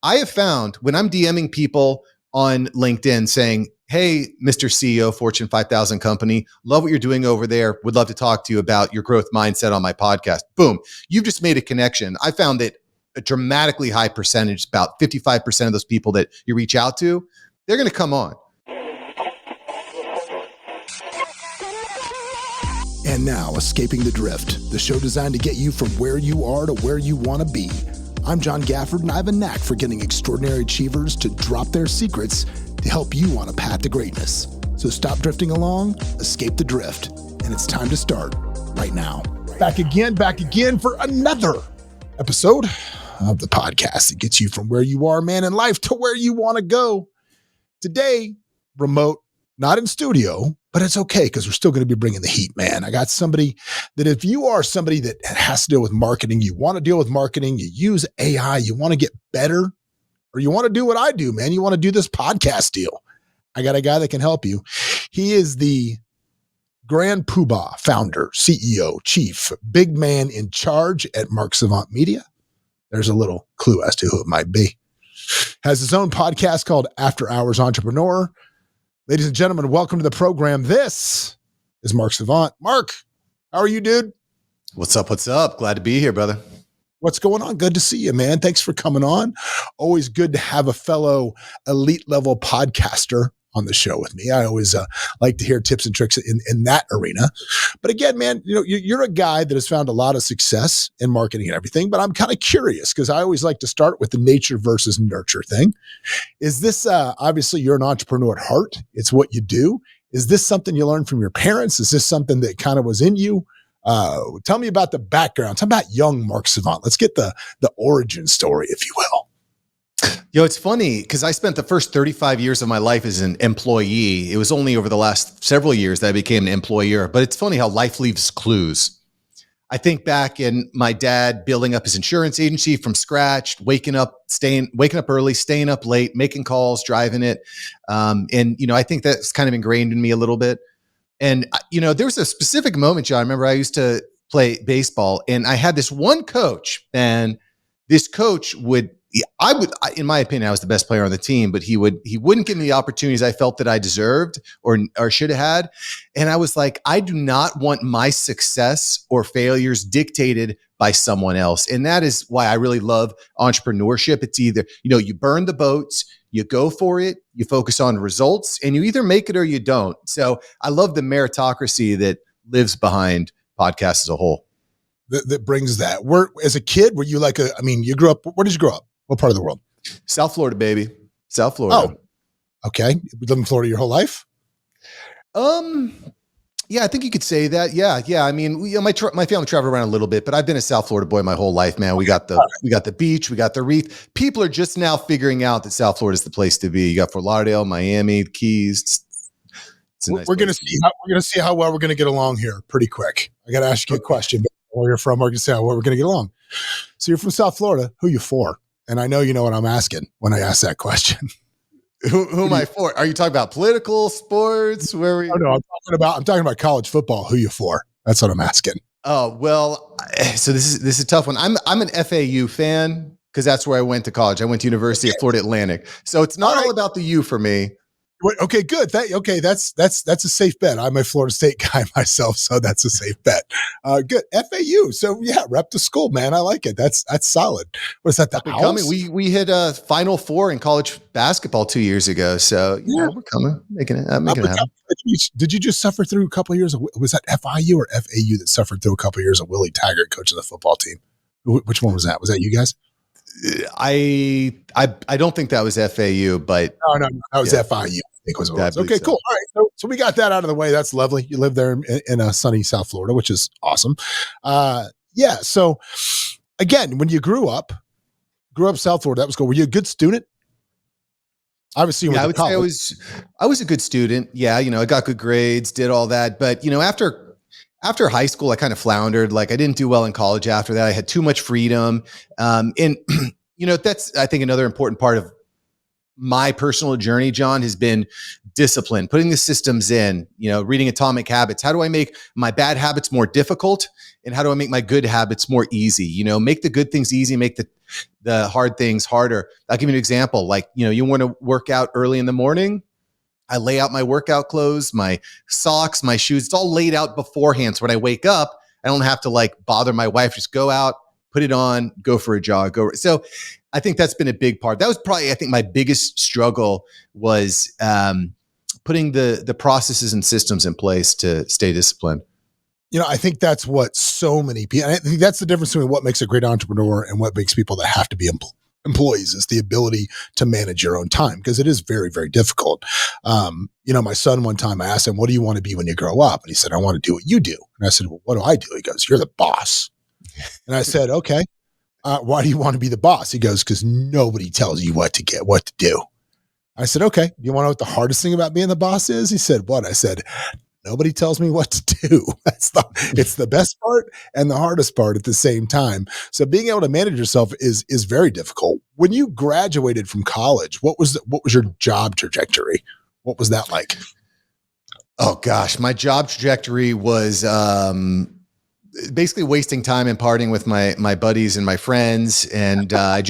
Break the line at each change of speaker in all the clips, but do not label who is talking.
I have found when I'm DMing people on LinkedIn saying, hey, Mr. CEO, Fortune 5000 company, love what you're doing over there. Would love to talk to you about your growth mindset on my podcast. Boom. You've just made a connection. I found that a dramatically high percentage, about 55% of those people that you reach out to, they're going to come on.
And now, Escaping the Drift, the show designed to get you from where you are to where you want to be. I'm John Gafford, and I have a knack for getting extraordinary achievers to drop their secrets to help you on a path to greatness. So stop drifting along, escape the drift, and it's time to start right now. Back again for another episode of the podcast that gets you from where you are, man, in life to where you want to go. Today, remote, not in studio, but it's okay because we're still going to be bringing the heat, man. I got somebody that if you are somebody that has to deal with marketing, you want to deal with marketing, you use AI, you want to get better, or you want to do what I do, man. You want to do this podcast deal. I got a guy that can help you. He is the Grand Poobah founder, CEO, chief, big man in charge at Mark Savant Media. There's a little clue as to who it might be. Has his own podcast called After Hours Entrepreneur. Ladies and gentlemen, welcome to the program. This is Mark Savant. Mark, how are you, dude?
What's up? What's up? Glad to be here, brother.
What's going on? Good to see you, man. Thanks for coming on. Always good to have a fellow elite level podcaster on the show with me. I always like to hear tips and tricks in that arena. But again, man, you're a guy that has found a lot of success in marketing and everything, but I'm kind of curious because I always like to start with the nature versus nurture thing. Is this, obviously you're an entrepreneur at heart. It's what you do. Is this something you learned from your parents? Is this something that kind of was in you? Tell me about the background. Tell me about young Mark Savant. Let's get the origin story, if you will.
It's funny because I spent the first 35 years of my life as an employee. It was only over the last several years that I became an employer, but it's funny how life leaves clues. I think back in my dad building up his insurance agency from scratch, waking up early, staying up late, making calls, driving it. I think that's kind of ingrained in me a little bit. And, there was a specific moment, John. I remember I used to play baseball and I had this one coach, and this coach in my opinion, I was the best player on the team, but he wouldn't give me the opportunities I felt that I deserved or should have had. And I was like, I do not want my success or failures dictated by someone else. And that is why I really love entrepreneurship. It's either, you burn the boats, you go for it, you focus on results, and you either make it or you don't. So I love the meritocracy that lives behind podcasts as a whole.
That brings that. As a kid, were you you grew up, where did you grow up? What part of the world?
South Florida, baby. South Florida.
Oh, okay. You lived in Florida your whole life?
Yeah, I think you could say that. Yeah. I mean, my family traveled around a little bit, but I've been a South Florida boy my whole life, man. We got the beach, we got the reef. People are just now figuring out that South Florida is the place to be. You got Fort Lauderdale, Miami, the Keys.
We're going to see how well we're going to get along here pretty quick. I got to ask you a question. Where you're from, we're going to see how well we're going to get along. So you're from South Florida. Who you for? And I know you know what I'm asking when I ask that question.
Who am I for? Are you talking about political, sports? Where are we?
Oh, no, I'm talking about college football. Who you for? That's what I'm asking.
Oh, well, so this is a tough one. I'm an FAU fan because that's where I went to college. I went to University of Florida Atlantic. So it's not all about the U for me.
Okay, good. That's a safe bet. I'm a Florida State guy myself, so that's a safe bet. Good. FAU. So yeah, rep the school, man. I like it. That's solid. What is that? The Owls?
We hit a Final Four in college basketball 2 years ago. So we're coming, making it happen.
Did you just suffer through a couple of years of, was that FIU or FAU that suffered through a couple of years of Willie Taggart coaching the football team? Which one was that? Was that you guys?
I don't think that was FAU, but
no, that was FIU. I think was what it was. Okay, cool. All right, so we got that out of the way. That's lovely. You live there in sunny South Florida, which is awesome. So again, when you grew up South Florida, that was cool. Were you a good student? Obviously,
I would say I was a good student. Yeah, I got good grades, did all that, but after high school, I kind of floundered. Like I didn't do well in college after that. I had too much freedom. And that's, I think, another important part of my personal journey, John, has been discipline, putting the systems in, reading Atomic Habits. How do I make my bad habits more difficult? And how do I make my good habits more easy? Make the good things easy, make the hard things harder. I'll give you an example. Like, you want to work out early in the morning. I lay out my workout clothes, my socks, my shoes. It's all laid out beforehand. So when I wake up, I don't have to bother my wife. Just go out, put it on, go for a jog. So I think that's been a big part. That was probably, I think, my biggest struggle was putting the processes and systems in place to stay disciplined.
I think that's what so many people, I think that's the difference between what makes a great entrepreneur and what makes people that have to be employees is the ability to manage your own time, because it is very, very difficult. My son, one time I asked him, what do you want to be when you grow up? And he said, I want to do what you do. And I said, well, what do I do? He goes, you're the boss. And I said, okay, why do you want to be the boss? He goes, because nobody tells you what to do. I said, okay, you want to know what the hardest thing about being the boss is? He said, what? I said, nobody tells me what to do. It's the best part and the hardest part at the same time. So being able to manage yourself is very difficult. When you graduated from college, what was your job trajectory? What was that like?
Oh gosh, my job trajectory was basically wasting time and partying with my buddies and my friends. And I've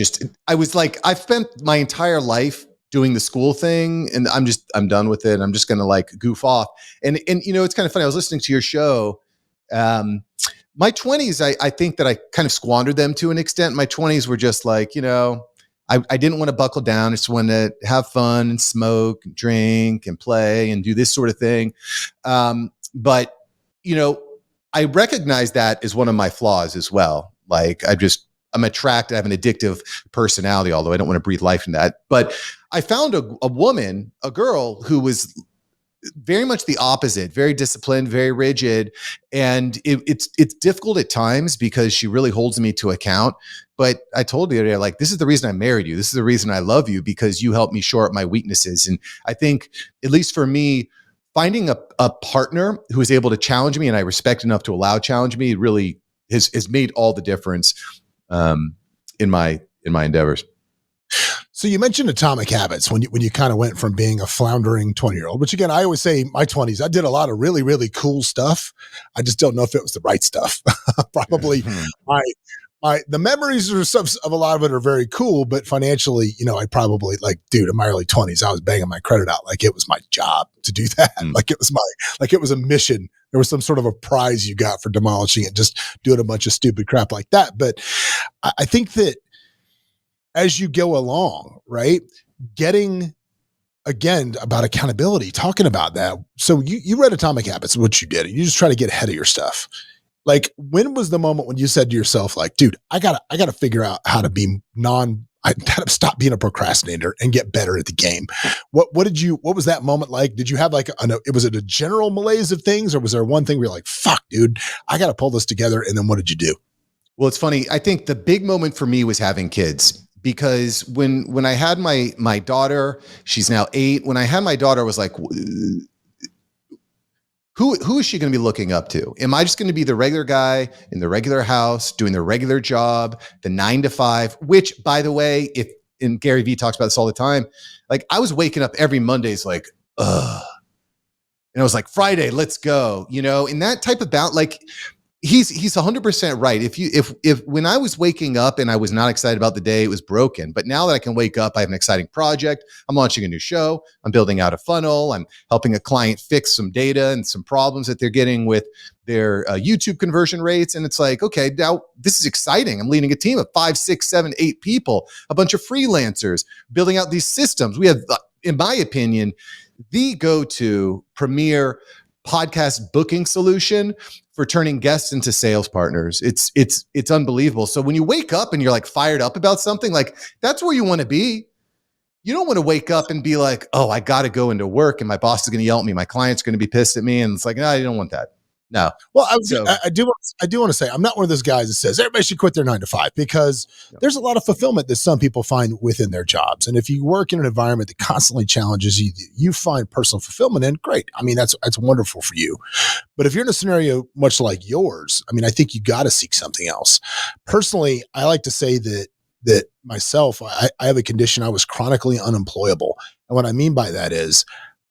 spent my entire life doing the school thing, and I'm done with it. I'm just going to goof off. And it's kind of funny. I was listening to your show. My 20s, I think that I kind of squandered them to an extent. My 20s were just I didn't want to buckle down. I just wanted to have fun and smoke and drink and play and do this sort of thing. But I recognize that as one of my flaws as well. I'm attracted. I have an addictive personality, although I don't want to breathe life in that. But I found a woman, a girl who was very much the opposite, very disciplined, very rigid. And it's difficult at times because she really holds me to account. But I told the other day, this is the reason I married you. This is the reason I love you, because you helped me shore up my weaknesses. And I think, at least for me, finding a partner who is able to challenge me and I respect enough to allow challenge me really has made all the difference in my endeavors.
So you mentioned Atomic Habits when you kind of went from being a floundering 20-year-old, which again, I always say my 20s, I did a lot of really, really cool stuff. I just don't know if it was the right stuff. Probably the memories of a lot of it are very cool, but financially, I probably dude, in my early 20s, I was banging my credit out like it was my job to do that. It was a mission. There was some sort of a prize you got for demolishing it, just doing a bunch of stupid crap like that. But I think that as you go along, right, getting, again, about accountability, talking about that. So you read Atomic Habits, what you did, and you just try to get ahead of your stuff. When was the moment when you said to yourself, dude, I gotta figure out how to be I gotta stop being a procrastinator and get better at the game. What was that moment like? Did you have was it a general malaise of things, or was there one thing where you're like, fuck, dude, I gotta pull this together? And then what did you do?
Well, it's funny. I think the big moment for me was having kids. Because when I had my daughter, she's now 8. When I had my daughter, I was like, who is she going to be looking up to? Am I just going to be the regular guy in the regular house doing the regular job, the 9 to 5? Which, by the way, and Gary Vee talks about this all the time. I was waking up every Mondays ugh, and I was like, Friday, let's go. In that type of balance, He's 100% right. If when I was waking up and I was not excited about the day, it was broken. But now that I can wake up, I have an exciting project. I'm launching a new show. I'm building out a funnel. I'm helping a client fix some data and some problems that they're getting with their YouTube conversion rates. And it's okay, now this is exciting. I'm leading a team of 5, 6, 7, 8 people, a bunch of freelancers, building out these systems. We have, in my opinion, the go-to premier podcast booking solution for turning guests into sales partners. It's unbelievable. So when you wake up and you're fired up about something, that's where you want to be. You don't want to wake up and be like, oh, I got to go into work and my boss is going to yell at me. My client's going to be pissed at me. And it's no, you don't want that. No.
Well, I do want to say, I'm not one of those guys that says everybody should quit their 9 to 5, because there's a lot of fulfillment that some people find within their jobs. And if you work in an environment that constantly challenges you, you find personal fulfillment in, great. I mean, that's wonderful for you. But if you're in a scenario much like yours, I mean, I think you got to seek something else. Personally, I like to say that that myself, I have a condition. I was chronically unemployable. And what I mean by that is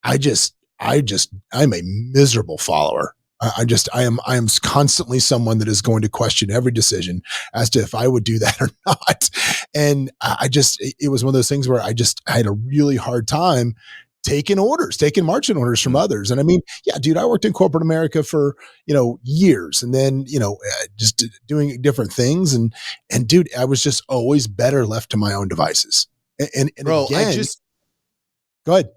I'm a miserable follower. I am constantly someone that is going to question every decision as to if I would do that or not. And it was one of those things where I had a really hard time taking marching orders from others. And I mean, yeah, dude, I worked in corporate America for, years, and then, just doing different things. And dude, I was just always better left to my own devices. And
Bro,
again, go ahead.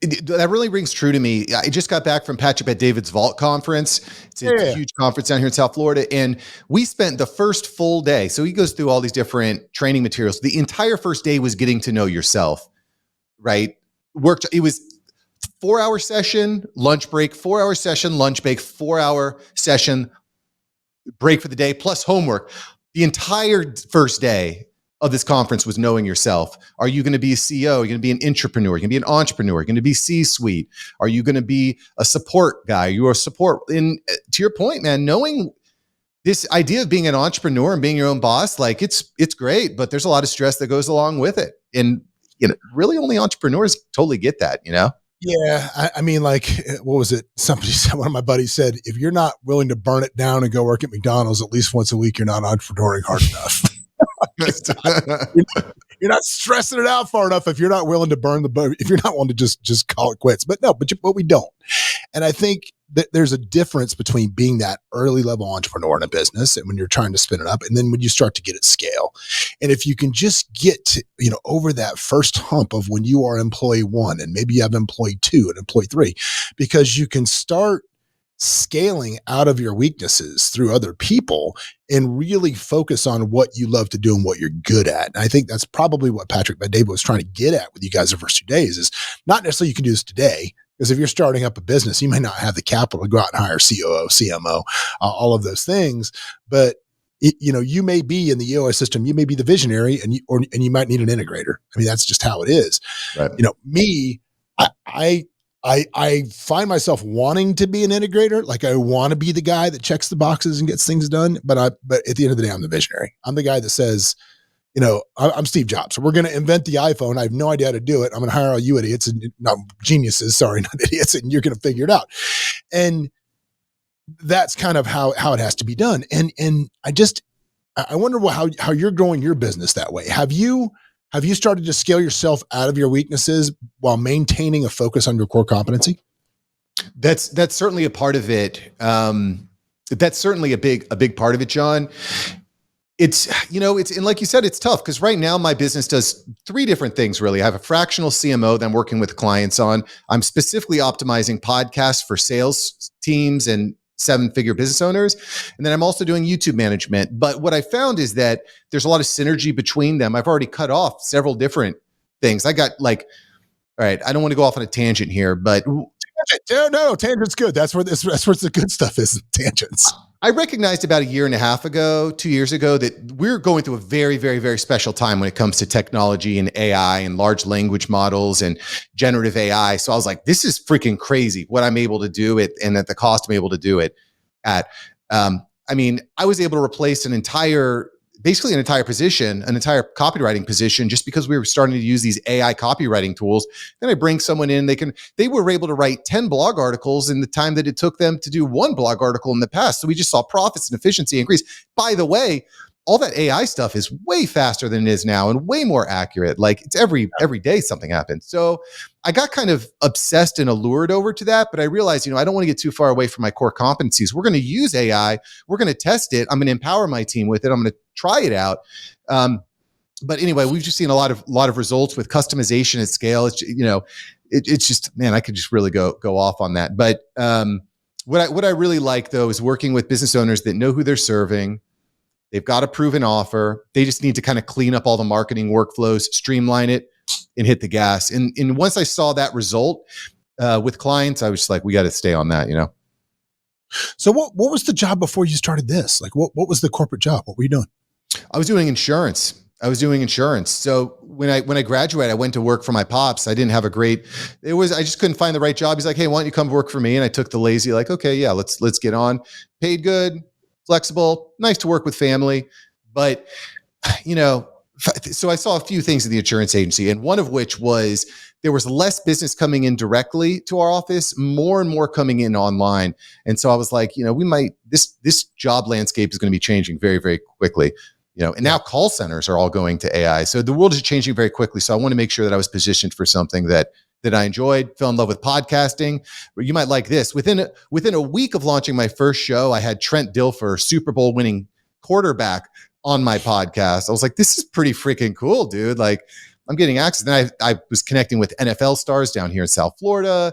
That really rings true to me. I just got back from Patrick Bet-David's Vault conference. It's a huge conference down here in South Florida. And we spent the first full day. So he goes through all these different training materials. The entire first day was getting to know yourself, right? It was 4-hour session, lunch break, 4-hour session, lunch break, 4-hour session, break for the day, plus homework. The entire first day of this conference was knowing yourself. Are you going to be a CEO? Are you going to be an entrepreneur? Are you going to be an entrepreneur? Are you going to be C-suite? Are you going to be a support guy? You are support. And to your point, man, knowing this idea of being an entrepreneur and being your own boss, like it's great, but there's a lot of stress that goes along with it. And really only entrepreneurs totally get that,
Yeah. I mean, like, what was it? Somebody said, one of my buddies said, if you're not willing to burn it down and go work at McDonald's at least once a week, you're not entrepreneuring hard enough. You're not stressing it out far enough if you're not willing to burn the boat, if you're not willing to just call it quits. But we don't. And I think that there's a difference between being that early level entrepreneur in a business and when you're trying to spin it up, and then when you start to get at scale. And if you can just get to, over that first hump of when you are employee 1 and maybe you have employee 2 and employee 3, because you can start scaling out of your weaknesses through other people and really focus on what you love to do and what you're good at. And I think that's probably what Patrick Bet-David was trying to get at with you guys the first 2 days, is not necessarily you can do this today, because if you're starting up a business, you may not have the capital to go out and hire COO, CMO, all of those things. But you may be in the EOS system, you may be the visionary, and you might need an integrator. I mean, that's just how it is. Right. Me, I find myself wanting to be an integrator. Like, I want to be the guy that checks the boxes and gets things done. But at the end of the day, I'm the visionary. I'm the guy that says, I'm Steve Jobs. So we're going to invent the iPhone. I have no idea how to do it. I'm going to hire all you idiots and not geniuses. Sorry, not idiots. And you're going to figure it out. And that's kind of how it has to be done. And I wonder how you're growing your business that way. Have you started to scale yourself out of your weaknesses while maintaining a focus on your core competency?
That's certainly a part of it. That's certainly a big part of it, John. It's and like you said, it's tough because right now my business does 3 different things, really. I have a fractional CMO that I'm working with clients on. I'm specifically optimizing podcasts for sales teams and 7-figure business owners. And then I'm also doing YouTube management. But what I found is that there's a lot of synergy between them. I've already cut off several different things. I got all right, I don't want to go off on a tangent here, but
no, tangent's good. That's where the good stuff is, tangents.
I recognized about 1.5 years ago, 2 years ago, that we're going through a very, very, very special time when it comes to technology and AI and large language models and generative AI. So I was like, this is freaking crazy what I'm able to do it and at the cost I'm able to do it at. I was able to replace basically an entire position, an entire copywriting position, just because we were starting to use these AI copywriting tools. Then I bring someone in, they were able to write 10 blog articles in the time that it took them to do 1 blog article in the past. So we just saw profits and efficiency increase. By the way, all that AI stuff is way faster than it is now and way more accurate. Like, it's every day something happens. So I got kind of obsessed and allured over to that, but I realized, I don't want to get too far away from my core competencies. We're going to use AI. We're going to test it. I'm going to empower my team with it. I'm going to try it out. But anyway, we've just seen a lot of results with customization at scale. It's just, man, I could just really go off on that. But what I really like, though, is working with business owners that know who they're serving. They've got a proven offer. They just need to kind of clean up all the marketing workflows, streamline it, and hit the gas. And once I saw that result with clients, I was just like, we got to stay on that,
So what was the job before you started this? Like, what was the corporate job? What were you doing?
I was doing insurance. So when I graduated, I went to work for my pops. I didn't have I just couldn't find the right job. He's like, hey, why don't you come work for me? And I took the lazy, like, okay, yeah, let's get on. Paid good, flexible, nice to work with family. But, So I saw a few things in the insurance agency, and one of which was there was less business coming in directly to our office, more and more coming in online. And so I was like, we might, this job landscape is going to be changing very, very quickly. And now call centers are all going to AI. So the world is changing very quickly. So I want to make sure that I was positioned for something that I enjoyed, fell in love with podcasting. You might like this. Within a week of launching my first show, I had Trent Dilfer, Super Bowl winning quarterback, on my podcast. I was like, this is pretty freaking cool, dude. Like, I'm getting access. Then I was connecting with NFL stars down here in South Florida,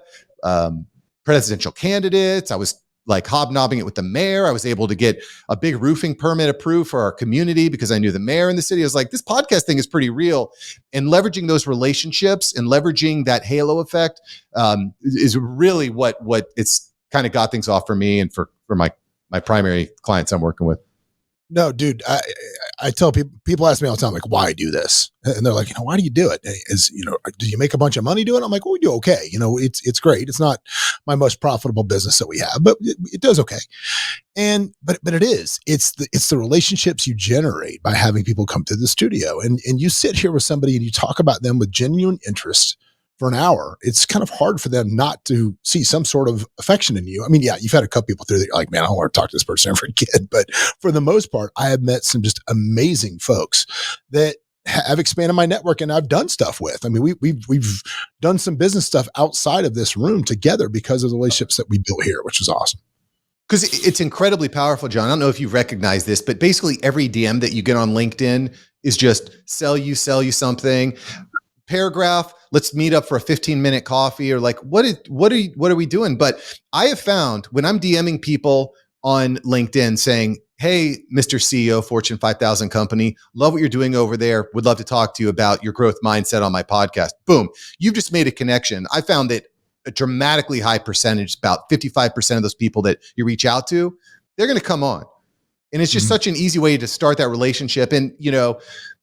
presidential candidates. I was like hobnobbing it with the mayor. I was able to get a big roofing permit approved for our community because I knew the mayor in the city. I was like, this podcast thing is pretty real. And leveraging those relationships and leveraging that halo effect is really what it's kind of got things off for me and for my primary clients I'm working with.
No, dude, I tell people ask me all the time, like, why do this? And they're like, why do you do it? Do you make a bunch of money doing it? I'm like, well, we do okay. It's great. It's not my most profitable business that we have, but it does okay. But it's the relationships you generate by having people come to the studio and you sit here with somebody and you talk about them with genuine interest for an hour. It's kind of hard for them not to see some sort of affection in you. I mean, yeah, you've had a couple people through that you're like, man, I don't want to talk to this person ever again. But for the most part, I have met some just amazing folks that have expanded my network and I've done stuff with. I mean, we've done some business stuff outside of this room together because of the relationships that we built here, which is awesome.
Because it's incredibly powerful, John. I don't know if you recognize this, but basically every DM that you get on LinkedIn is just sell you something. Paragraph, let's meet up for a 15-minute coffee, or like, what are we doing? But I have found when I'm DMing people on LinkedIn saying, hey, Mr. CEO, Fortune 5000 company, love what you're doing over there. Would love to talk to you about your growth mindset on my podcast. Boom. You've just made a connection. I found that a dramatically high percentage, about 55% of those people that you reach out to, they're going to come on. And it's just such an easy way to start that relationship. And,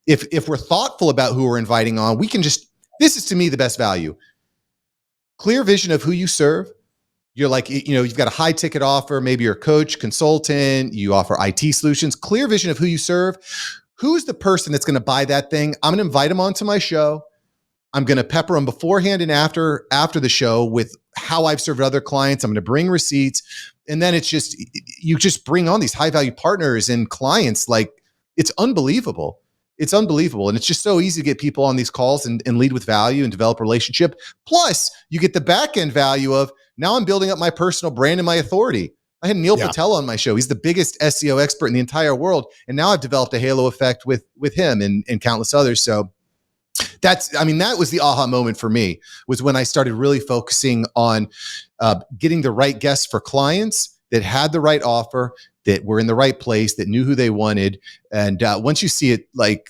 if we're thoughtful about who we're inviting on, we can this is to me the best value. Clear vision of who you serve. You're like, you've got a high ticket offer. Maybe you're a coach, consultant, you offer IT solutions. Clear vision of who you serve. Who's the person that's going to buy that thing? I'm going to invite them onto my show. I'm going to pepper them beforehand and after the show with how I've served other clients. I'm going to bring receipts. And then you just bring on these high value partners and clients. Like, it's unbelievable. It's unbelievable. And it's just so easy to get people on these calls and lead with value and develop a relationship. Plus, you get the back end value of now I'm building up my personal brand and my authority. I had Neil Patel on my show. He's the biggest SEO expert in the entire world. And now I've developed a halo effect with him and countless others. So that was the aha moment for me, was when I started really focusing on getting the right guests for clients that had the right offer, that were in the right place, that knew who they wanted. And once you see it, like,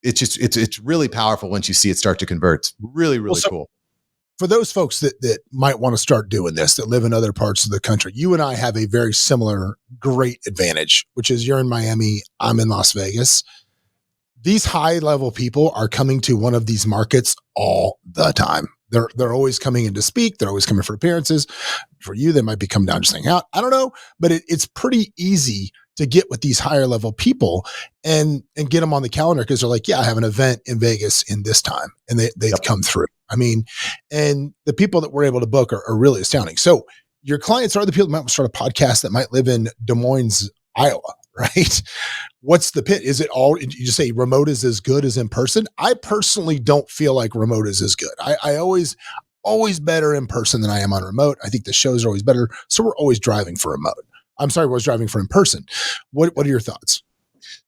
it's really powerful once you see it start to convert. It's really, really cool.
For those folks that might want to start doing this, that live in other parts of the country, you and I have a very similar great advantage, which is you're in Miami, I'm in Las Vegas. These high level people are coming to one of these markets all the time. They're always coming in to speak. They're always coming for appearances. For you, they might be coming down just hang out. I don't know, but it's pretty easy to get with these higher level people and get them on the calendar because they're like, yeah, I have an event in Vegas in this time, and they've come through. I mean, and the people that we're able to book are really astounding. So your clients are the people that might start a podcast that might live in Des Moines, Iowa, right? What's the pit? Is it all, you just say remote is as good as in person? I personally don't feel like remote is as good. I always better in person than I am on remote. I think the shows are always better. So we're always driving for remote. I'm sorry, we're driving for in person. What are your thoughts?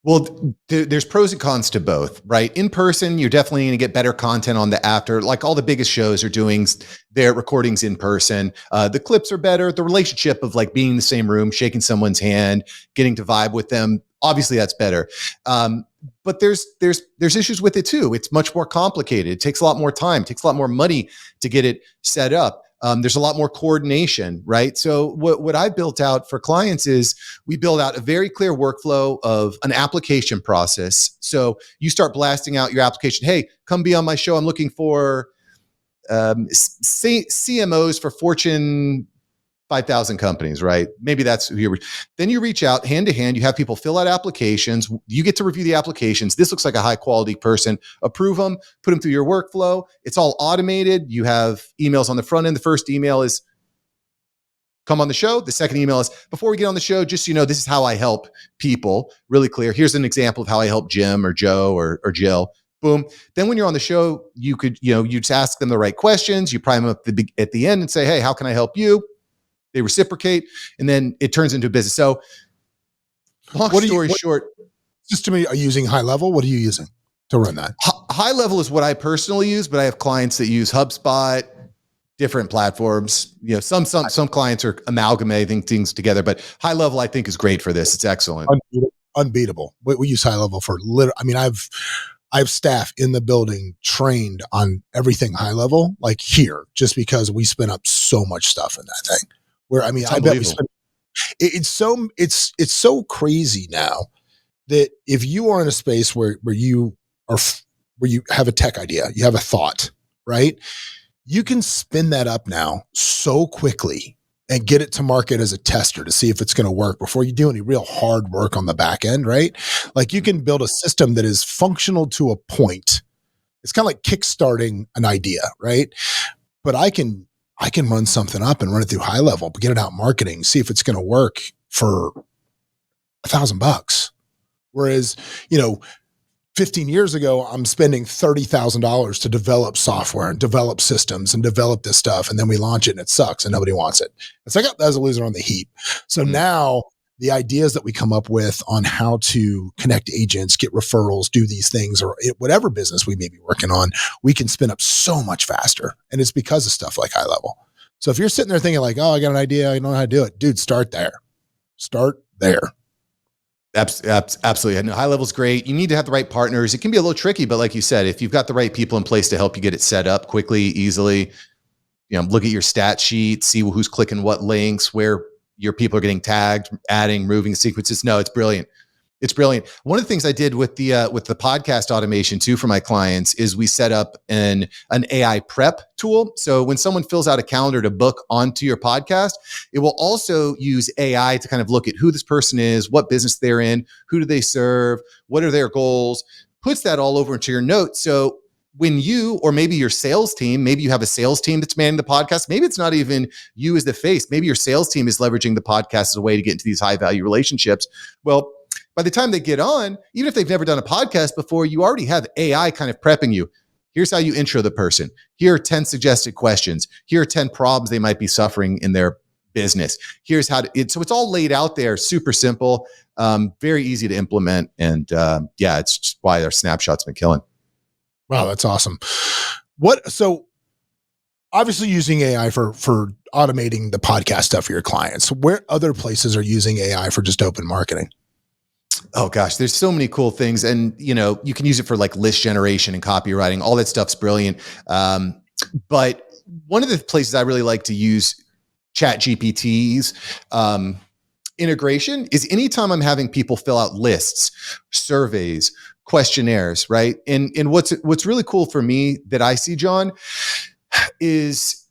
Well, there's pros and cons to both, right? In person, you're definitely going to get better content on the after. Like, all the biggest shows are doing their recordings in person. The clips are better. The relationship of like being in the same room, shaking someone's hand, getting to vibe with them, obviously that's better. But there's issues with it too. It's much more complicated. It takes a lot more time. It takes a lot more money to get it set up. There's a lot more coordination, right? So what I built out for clients is we build out a very clear workflow of an application process. So you start blasting out your application. Hey, come be on my show. I'm looking for CMOs for Fortune 5,000 companies, right? Maybe that's who you're. Then you reach out hand to hand. You have people fill out applications. You get to review the applications. This looks like a high quality person. Approve them, put them through your workflow. It's all automated. You have emails on the front end. The first email is come on the show. The second email is before we get on the show, just so you know, this is how I help people. Really clear. Here's an example of how I help Jim or Joe or Jill. Boom. Then when you're on the show, you could, you just ask them the right questions. You prime them up at the end and say, hey, how can I help you? They reciprocate, and then it turns into a business. So long story short.
Just to me, are you using high level? What are you using to run that?
High level is what I personally use, but I have clients that use HubSpot, different platforms. Some clients are amalgamating things together, but high level I think is great for this. It's excellent.
Unbeatable. We use high level for I have staff in the building trained on everything high level, like here, just because we spin up so much stuff in that thing. Where I bet we spend. It's so crazy now that if you are in a space where you have a tech idea, you have a thought, right? You can spin that up now so quickly and get it to market as a tester to see if it's going to work before you do any real hard work on the back end, right? Like you can build a system that is functional to a point. It's kind of like kickstarting an idea, right? But I can run something up and run it through high level, but get it out marketing, see if it's going to work for $1,000. Whereas, 15 years ago, I'm spending $30,000 to develop software and develop systems and develop this stuff. And then we launch it and it sucks and nobody wants it. It's like, that's a loser on the heap. So now the ideas that we come up with on how to connect agents, get referrals, do these things, or whatever business we may be working on, we can spin up so much faster. And it's because of stuff like high level. So if you're sitting there thinking like, oh, I got an idea, I don't know how to do it. Dude, start there. Start there.
Absolutely. High level is great. You need to have the right partners. It can be a little tricky, but like you said, if you've got the right people in place to help you get it set up quickly, easily, look at your stat sheet, see who's clicking what links, where your people are getting tagged, adding, moving sequences. No, it's brilliant. It's brilliant. One of the things I did with the podcast automation too for my clients is we set up an AI prep tool. So when someone fills out a calendar to book onto your podcast, it will also use AI to kind of look at who this person is, what business they're in, who do they serve, what are their goals, puts that all over into your notes. So when you, or maybe your sales team, maybe you have a sales team that's manning the podcast. Maybe it's not even you as the face. Maybe your sales team is leveraging the podcast as a way to get into these high value relationships. Well, by the time they get on, even if they've never done a podcast before, you already have AI kind of prepping you. Here's how you intro the person. Here are 10 suggested questions. Here are 10 problems they might be suffering in their business. Here's how to, so it's all laid out there, super simple, very easy to implement. And it's just why our snapshot's been killing.
Wow, that's awesome. So obviously using AI for automating the podcast stuff for your clients. Where other places are using AI for just open marketing?
Oh gosh, there's so many cool things. And, you can use it for like list generation and copywriting. All that stuff's brilliant. But one of the places I really like to use ChatGPT's integration is anytime I'm having people fill out lists, surveys, questionnaires, right? And what's really cool for me that I see, John, is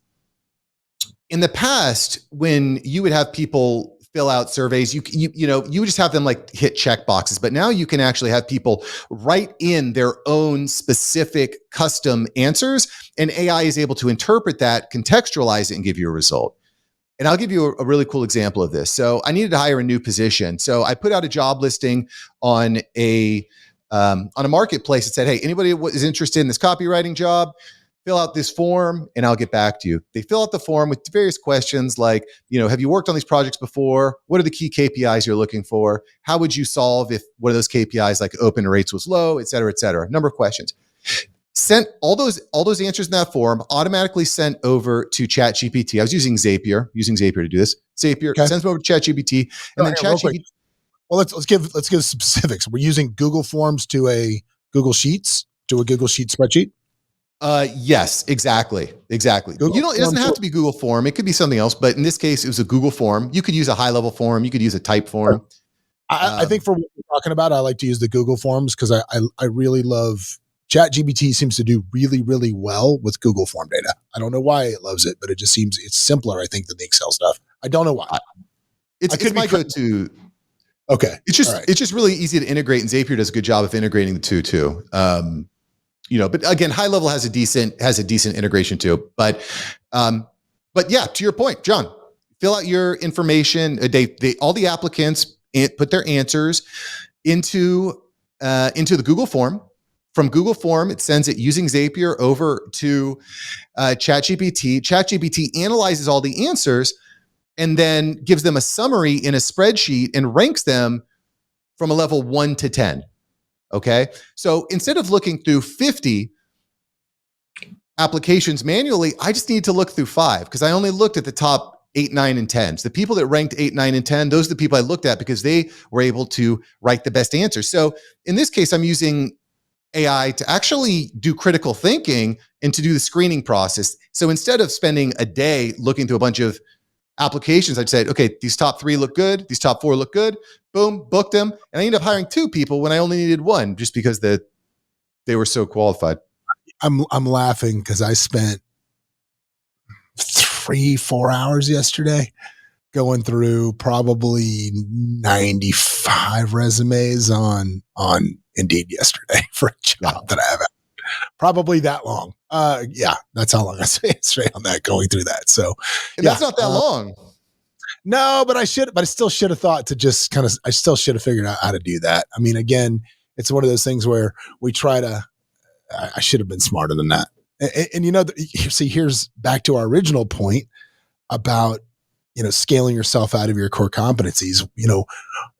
in the past when you would have people fill out surveys, you would just have them like hit check boxes, but now you can actually have people write in their own specific custom answers, and AI is able to interpret that, contextualize it, and give you a result. And I'll give you a really cool example of this. So I needed to hire a new position. So I put out a job listing on a marketplace that said, hey, anybody is interested in this copywriting job, fill out this form and I'll get back to you. They fill out the form with various questions like, have you worked on these projects before? What are the key KPIs you're looking for? How would you solve if one of those KPIs like open rates was low, et cetera, et cetera. Number of questions. Sent all those answers in that form, automatically sent over to ChatGPT. I was using Zapier to do this. Zapier sends them over to ChatGPT, and then ChatGPT.
Well, let's give specifics. We're using Google Forms to a Google Sheets spreadsheet.
Yes, exactly. It doesn't have to be Google Form. It could be something else, but in this case, it was a Google Form. You could use a high level form. You could use a type form.
I think for what we're talking about, I like to use the Google Forms because I really love ChatGPT. Seems to do really, really well with Google Form data. I don't know why it loves it, but it just seems it's simpler, I think, than the Excel stuff. I don't know why.
It's my go-to.
Okay.
It's just really easy to integrate, and Zapier does a good job of integrating the two too. But again, high level has a decent integration too. But yeah, to your point, John, fill out your information. They all the applicants put their answers into the Google form. From Google form, it sends it using Zapier over to ChatGPT. ChatGPT analyzes all the answers and then gives them a summary in a spreadsheet and ranks them from a level 1 to 10. Okay. So instead of looking through 50 applications manually, I just need to look through 5 because I only looked at the top 8, 9, and 10s. The people that ranked 8, 9, and 10, those are the people I looked at because they were able to write the best answers. So in this case, I'm using AI to actually do critical thinking and to do the screening process. So instead of spending a day looking through a bunch of applications, I'd say, okay, these top 3 look good. These top 4 look good. Boom, booked them. And I ended up hiring 2 people when I only needed 1 just because they were so qualified.
I'm laughing because I spent 3-4 hours yesterday going through probably 95 resumes on Indeed yesterday for a job that I haven't. Probably that long. Yeah, that's how long I spent straight on that, going through that. So
that's not that long.
No, but I still should have thought to just I still should have figured out how to do that. I mean, again, it's one of those things where we try to, I should have been smarter than that. And here's back to our original point about, scaling yourself out of your core competencies.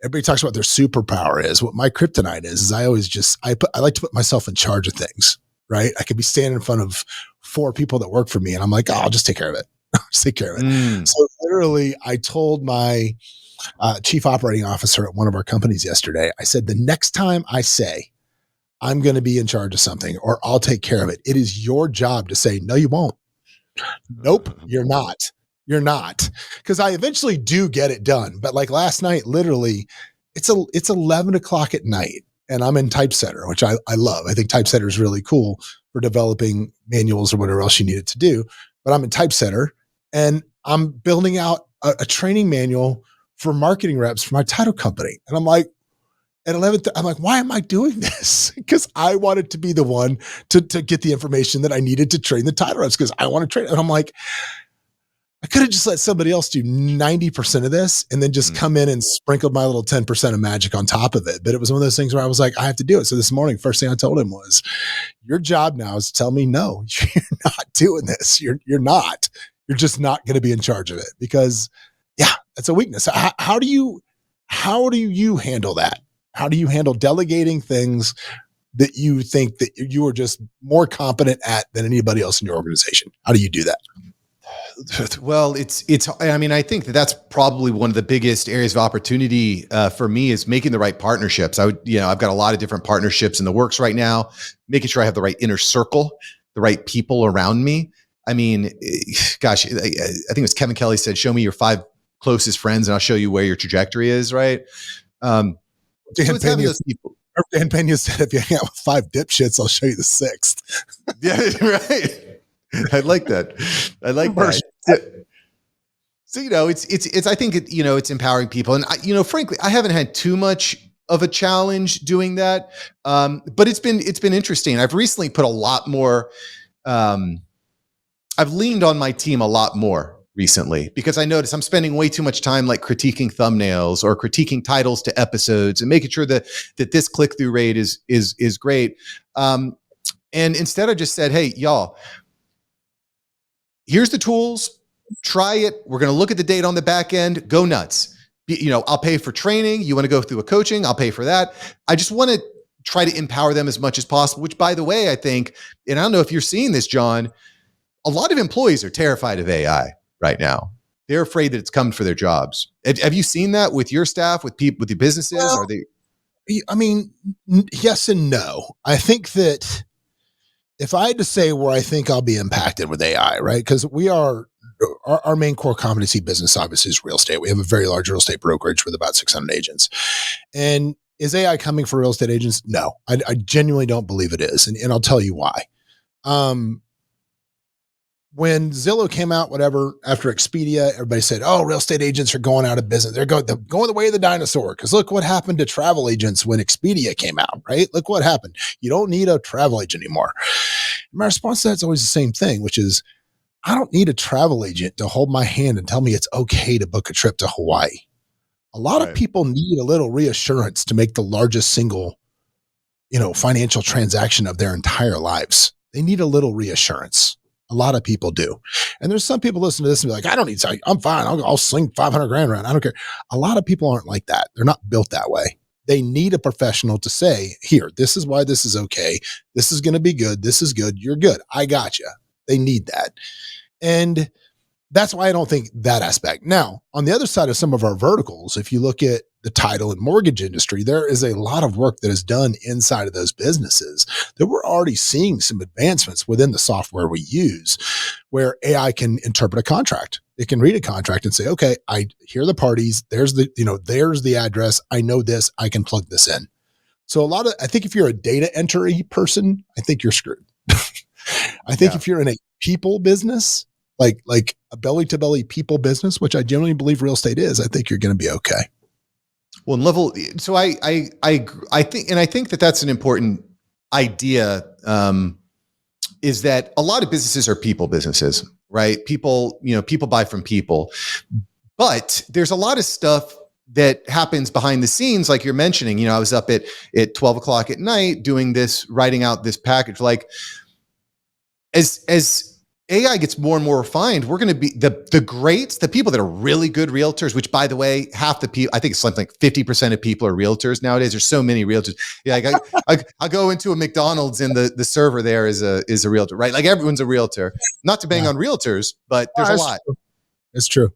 Everybody talks about their superpower is. What my kryptonite is I always I like to put myself in charge of things, right? I could be standing in front of 4 people that work for me and I'm like, I'll just take care of it. Just take care of it. So literally I told my chief operating officer at one of our companies yesterday, I said, the next time I say I'm going to be in charge of something or I'll take care of it, it is your job to say, no, you won't. Nope, you're not. You're not. Because I eventually do get it done. But like last night, literally, it's 11 o'clock at night and I'm in Typesetter, which I love. I think Typesetter is really cool for developing manuals or whatever else you need it to do. But I'm in Typesetter and I'm building out a training manual for marketing reps for my title company. And I'm like, at 11, I'm like, why am I doing this? Because I wanted to be the one to get the information that I needed to train the title reps because I want to train. And I'm like, I could have just let somebody else do 90% of this and then just come in and sprinkled my little 10% of magic on top of it. But it was one of those things where I was like, I have to do it. So this morning, first thing I told him was, your job now is to tell me, no, you're not doing this. You're not. You're just not going to be in charge of it because, yeah, that's a weakness. How do you handle that? How do you handle delegating things that you think that you are just more competent at than anybody else in your organization? How do you do that?
Well, I think that's probably one of the biggest areas of opportunity for me is making the right partnerships. I've got a lot of different partnerships in the works right now, making sure I have the right inner circle, the right people around me. I mean, gosh, I think it was Kevin Kelly said, show me your 5 closest friends and I'll show you where your trajectory is. Right.
Dan Pena said, if you hang out with 5 dipshits, I'll show you the 6th.
Yeah. Right. I like that. I like that. So, it's, I think it's empowering people. And frankly, I haven't had too much of a challenge doing that. But it's been interesting. I've recently put a lot more, I've leaned on my team a lot more recently because I notice I'm spending way too much time like critiquing thumbnails or critiquing titles to episodes and making sure that this click-through rate is great. And instead I just said, hey, y'all, here's the tools, try it. We're going to look at the data on the back end, go nuts. I'll pay for training. You want to go through a coaching, I'll pay for that. I just want to try to empower them as much as possible, which by the way, I think, and I don't know if you're seeing this, John, a lot of employees are terrified of AI right now. They're afraid that it's coming for their jobs. Have you seen that with your staff, with people, with your businesses?
Well,
Are they?
I mean, yes and no. I think that if I had to say where I think I'll be impacted with AI, right? Because our main core competency business obviously is real estate. We have a very large real estate brokerage with about 600 agents. And is AI coming for real estate agents? No, I genuinely don't believe it is. And I'll tell you why. when Zillow came out, whatever, after Expedia, everybody said, oh, real estate agents are going out of business. They're going the way of the dinosaur. Because look what happened to travel agents when Expedia came out, right? Look what happened. You don't need a travel agent anymore. My response to that's always the same thing, which is, I don't need a travel agent to hold my hand and tell me it's okay to book a trip to Hawaii. A lot of people need a little reassurance to make the largest single, financial transaction of their entire lives. They need a little reassurance. A lot of people do. And there's some people listening to this and be like, I don't need to, I'm fine. I'll sling 500 grand around. I don't care. A lot of people aren't like that. They're not built that way. They need a professional to say, here, this is why this is okay. This is going to be good. This is good. You're good. I got you. They need that. And that's why I don't think that aspect. Now, on the other side of some of our verticals, if you look at the title and mortgage industry, there is a lot of work that is done inside of those businesses that we're already seeing some advancements within the software we use where AI can interpret a contract. It can read a contract and say, okay, I hear the parties. There's the address. I know this. I can plug this in. So I think if you're a data entry person, I think you're screwed. I think if you're in a people business, like a belly to belly people business, which I generally believe real estate is, I think you're going to be okay.
Well, so I think that that's an important idea, is that a lot of businesses are people businesses, right? People buy from people, but there's a lot of stuff that happens behind the scenes. Like you're mentioning, I was up at 12 o'clock at night doing this, writing out this package. Like as AI gets more and more refined, we're going to be the greats, the people that are really good realtors, which by the way, half the people, I think it's something like 50% of people are realtors nowadays. There's so many realtors. Yeah. I go into a McDonald's and the server there is a realtor, right? Like everyone's a realtor, not to bang on realtors, but there's a lot.
It's true.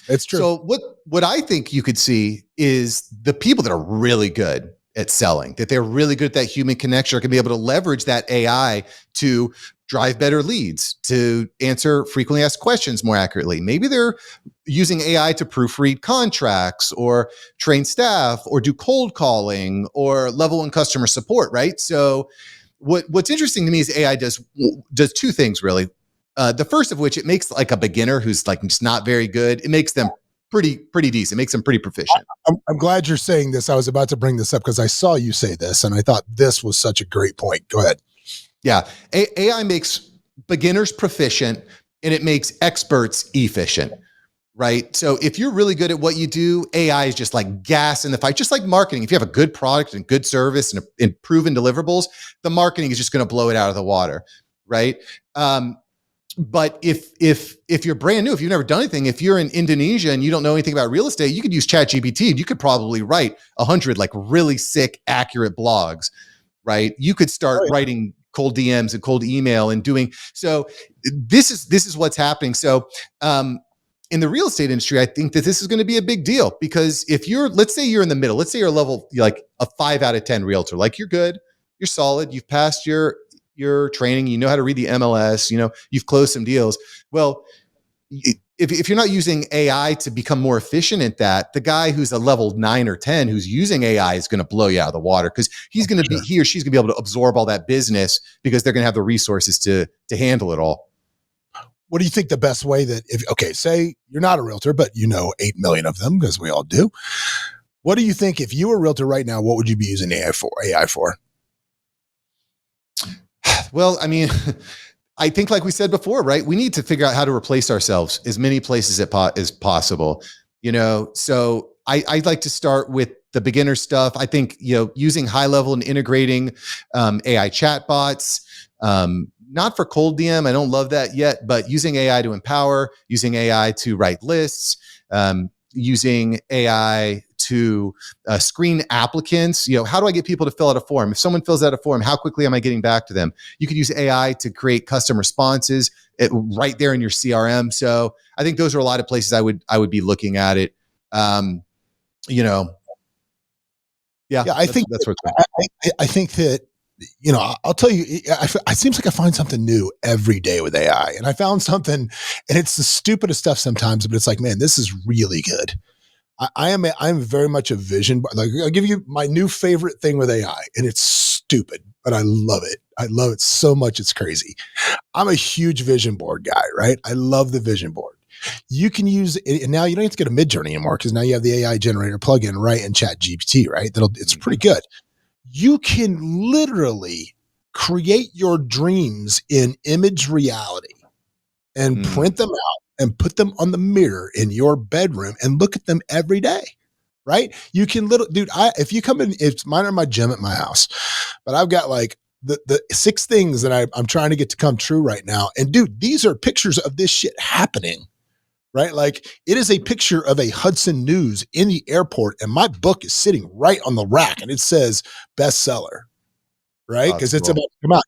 It's true.
So what I think you could see is the people that are really good at selling, that they're really good at that human connection, are going to be able to leverage that AI to drive better leads, to answer frequently asked questions more accurately. Maybe they're using AI to proofread contracts or train staff or do cold calling or level one customer support, right? So what's interesting to me is AI does two things really. The first of which, it makes like a beginner who's like just not very good, it makes them pretty decent. It makes them pretty proficient.
I'm glad you're saying this. I was about to bring this up because I saw you say this and I thought this was such a great point. Go ahead.
Yeah. AI makes beginners proficient and it makes experts efficient, right? So if you're really good at what you do, AI is just like gas in the fight, just like marketing. If you have a good product and good service and proven deliverables, the marketing is just going to blow it out of the water, right? But if you're brand new, if you've never done anything, if you're in Indonesia and you don't know anything about real estate, you could use ChatGPT and you could probably write 100 like really sick, accurate blogs, right? You could start writing cold DMs and cold email and doing, so this is what's happening. So, in the real estate industry, I think that this is going to be a big deal because if let's say you're in the middle, let's say you're a level, like a 5 out of 10 realtor, like you're good, you're solid, you've passed your training, you know how to read the MLS, you've closed some deals. Well, if you're not using AI to become more efficient at that, the guy who's a level 9 or 10 who's using AI is going to blow you out of the water because he or she's going to be able to absorb all that business because they're going to have the resources to handle it all.
What do you think the best way that say you're not a realtor, but 8 million of them, because we all do. What do you think if you were a realtor right now, what would you be using AI for?
Well, I mean, I think like we said before, right? We need to figure out how to replace ourselves as many places as possible, So I'd like to start with the beginner stuff. I think, using high level and integrating AI chatbots, not for cold DM. I don't love that yet, but using AI to empower, using AI to write lists, using AI to screen applicants. How do I get people to fill out a form? If someone fills out a form, how quickly am I getting back to them? You could use AI to create custom responses right there in your CRM. So I think those are a lot of places I would be looking at it. I
think that's what I think that, I'll tell you, it seems like I find something new every day with AI, and I found something, and it's the stupidest stuff sometimes, but it's like, man, this is really good. I'm very much a vision. Like, I'll give you my new favorite thing with AI, and it's stupid, but I love it. I love it so much. It's crazy. I'm a huge vision board guy, right? I love the vision board. You can use it, and now you don't have to go to Midjourney anymore because now you have the AI generator plugin right in Chat GPT, right? It's pretty good. You can literally create your dreams in image reality and print them out and put them on the mirror in your bedroom and look at them every day. Right? You can if you come in, it's mine or my gym at my house, but I've got like the 6 things that I'm trying to get to come true right now. And dude, these are pictures of this shit happening, right? Like it is a picture of a Hudson News in the airport. And my book is sitting right on the rack and it says bestseller, right? Cause it's about to come out.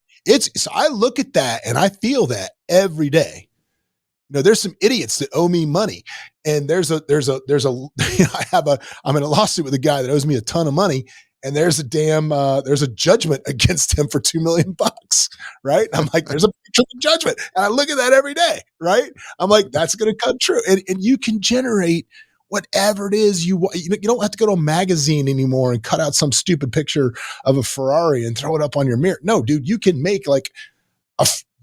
So I look at that and I feel that every day. You know, there's some idiots that owe me money. And I'm in a lawsuit with a guy that owes me a ton of money. And there's a judgment against him for $2 million, right? And I'm like, there's a picture of judgment. And I look at that every day, right? I'm like, that's going to come true. And you can generate whatever it is you want. You don't have to go to a magazine anymore and cut out some stupid picture of a Ferrari and throw it up on your mirror. No, dude, you can make like